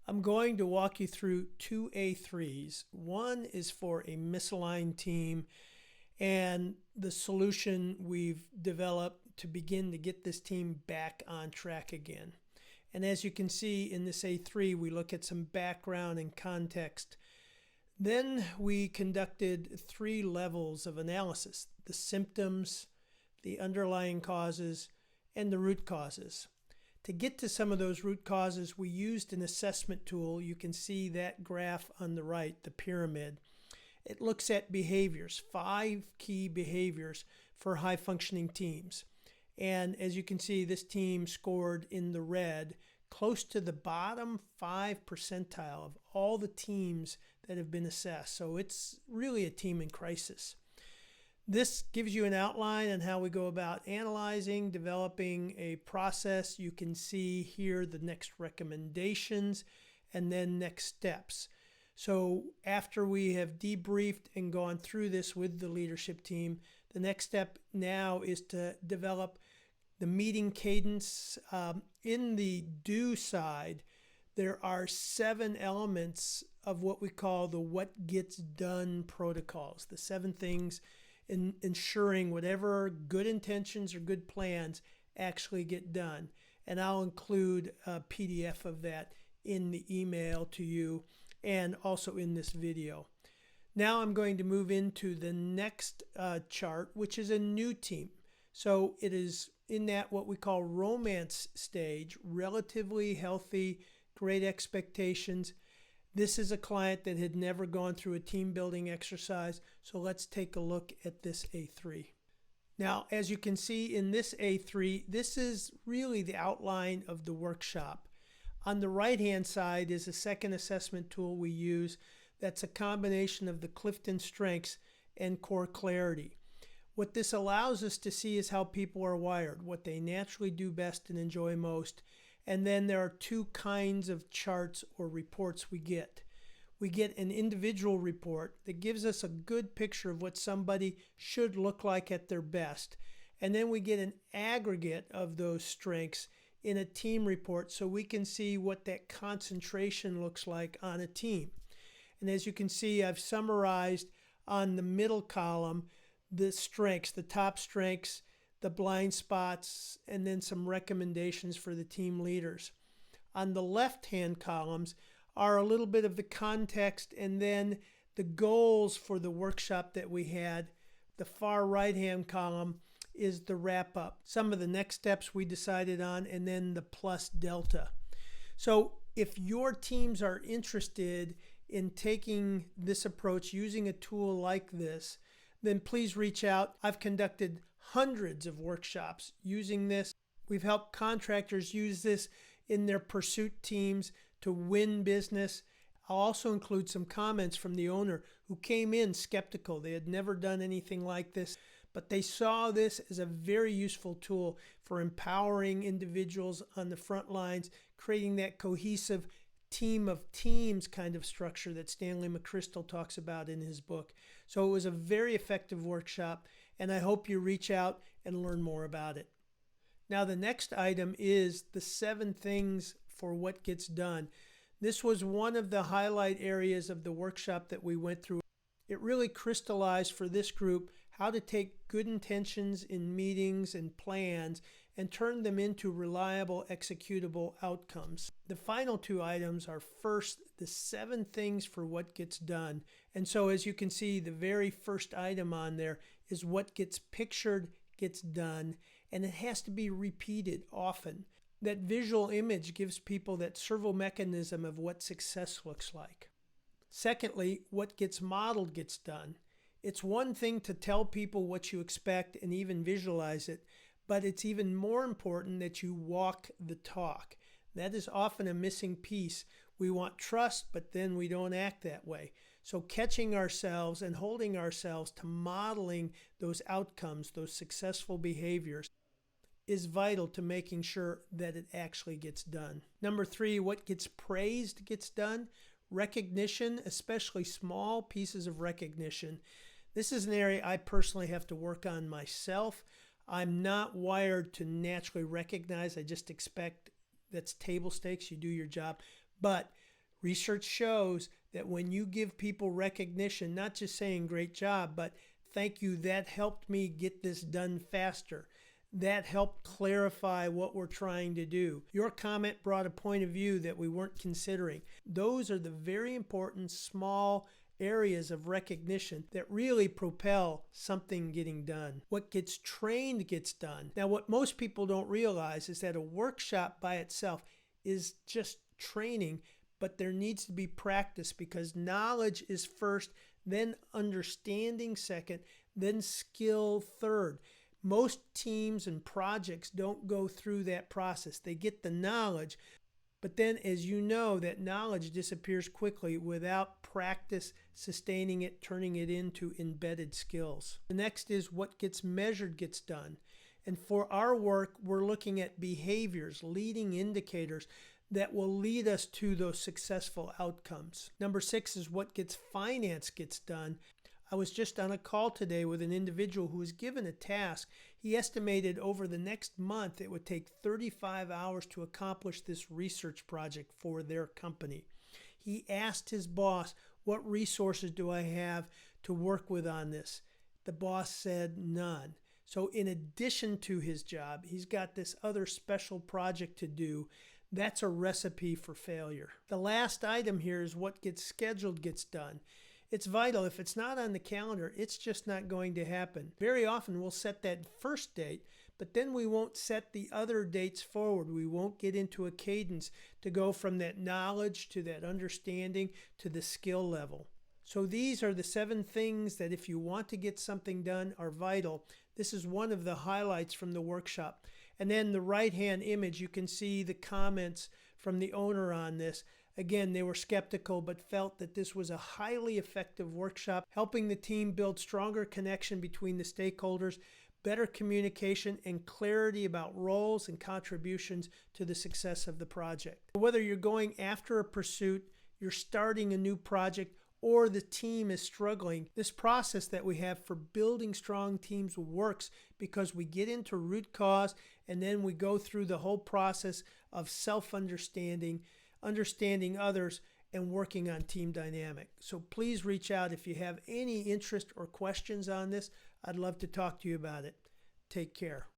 I'm going to walk you through two A3s. One is for a misaligned team and the solution we've developed to begin to get this team back on track again. And as you can see in this A3, we look at some background and context. Then we conducted 3 levels of analysis: the symptoms, the underlying causes, and the root causes. To get to some of those root causes, we used an assessment tool. You can see that graph on the right, the pyramid. It looks at behaviors, 5 key behaviors for high-functioning teams. And as you can see, this team scored in the red, close to the bottom 5 percentile of all the teams that have been assessed. So it's really a team in crisis. This gives you an outline on how we go about analyzing, developing a process. You can see here the next recommendations and then next steps. So after we have debriefed and gone through this with the leadership team, the next step now is to develop the meeting cadence. In the do side, there are 7 elements of what we call the what gets done protocols, the 7 things in ensuring whatever good intentions or good plans actually get done. And I'll include a PDF of that in the email to you and also in this video. Now I'm going to move into the next chart, which is a new team. So it is in that what we call romance stage, relatively healthy, great expectations. This is a client that had never gone through a team building exercise, so let's take a look at this A3. Now, as you can see in this A3, this is really the outline of the workshop. On the right-hand side is a second assessment tool we use that's a combination of the CliftonStrengths and CoreClarity. What this allows us to see is how people are wired, what they naturally do best and enjoy most. And then there are 2 kinds of charts or reports we get. We get an individual report that gives us a good picture of what somebody should look like at their best. And then we get an aggregate of those strengths in a team report so we can see what that concentration looks like on a team. And as you can see, I've summarized on the middle column the strengths, the top strengths, the blind spots, and then some recommendations for the team leaders. On the left-hand columns are a little bit of the context and then the goals for the workshop that we had. The far right-hand column is the wrap-up, some of the next steps we decided on, and then the plus delta. So if your teams are interested in taking this approach, using a tool like this, then please reach out. I've conducted hundreds of workshops using this. We've helped contractors use this in their pursuit teams to win business. I'll also include some comments from the owner who came in skeptical. They had never done anything like this, but they saw this as a very useful tool for empowering individuals on the front lines, creating that cohesive team of teams kind of structure that Stanley McChrystal talks about in his book. So it was a very effective workshop, and I hope you reach out and learn more about it. Now the next item is the 7 things for what gets done. This was one of the highlight areas of the workshop that we went through. It really crystallized for this group how to take good intentions in meetings and plans and turn them into reliable, executable outcomes. The final 2 items are first, the 7 things for what gets done. And so as you can see, the very first item on there is what gets pictured gets done, and it has to be repeated often. That visual image gives people that servo mechanism of what success looks like. Secondly, what gets modeled gets done. It's one thing to tell people what you expect and even visualize it, but it's even more important that you walk the talk. That is often a missing piece. We want trust, but then we don't act that way. So catching ourselves and holding ourselves to modeling those outcomes, those successful behaviors, is vital to making sure that it actually gets done. Number 3, what gets praised gets done. Recognition, especially small pieces of recognition. This is an area I personally have to work on myself. I'm not wired to naturally recognize. I just expect that's table stakes. You do your job. But Research shows that when you give people recognition, not just saying great job, but thank you, that helped me get this done faster. That helped clarify what we're trying to do. Your comment brought a point of view that we weren't considering. Those are the very important small areas of recognition that really propel something getting done. What gets trained gets done. Now, what most people don't realize is that a workshop by itself is just training, but there needs to be practice because knowledge is first, then understanding second, then skill third. Most teams and projects don't go through that process. They get the knowledge, but then, as you know, that knowledge disappears quickly without practice sustaining it, turning it into embedded skills. The next is what gets measured gets done. And for our work, we're looking at behaviors, leading indicators that will lead us to those successful outcomes. Number 6 is what gets financed gets done. I was just on a call today with an individual who was given a task. He estimated over the next month it would take 35 hours to accomplish this research project for their company. He asked his boss, what resources do I have to work with on this? The boss said none. So in addition to his job, he's got this other special project to do. That's a recipe for failure. The last item here is what gets scheduled gets done. It's vital. If it's not on the calendar, it's just not going to happen. Very often we'll set that first date, but then we won't set the other dates forward. We won't get into a cadence to go from that knowledge to that understanding to the skill level. So these are the 7 things that if you want to get something done are vital. This is one of the highlights from the workshop. And then the right-hand image, you can see the comments from the owner on this. Again, they were skeptical but felt that this was a highly effective workshop, helping the team build stronger connection between the stakeholders, better communication, and clarity about roles and contributions to the success of the project. Whether you're going after a pursuit, you're starting a new project, or the team is struggling, this process that we have for building strong teams works because we get into root cause and then we go through the whole process of self-understanding, understanding others, and working on team dynamic. So please reach out if you have any interest or questions on this. I'd love to talk to you about it. Take care.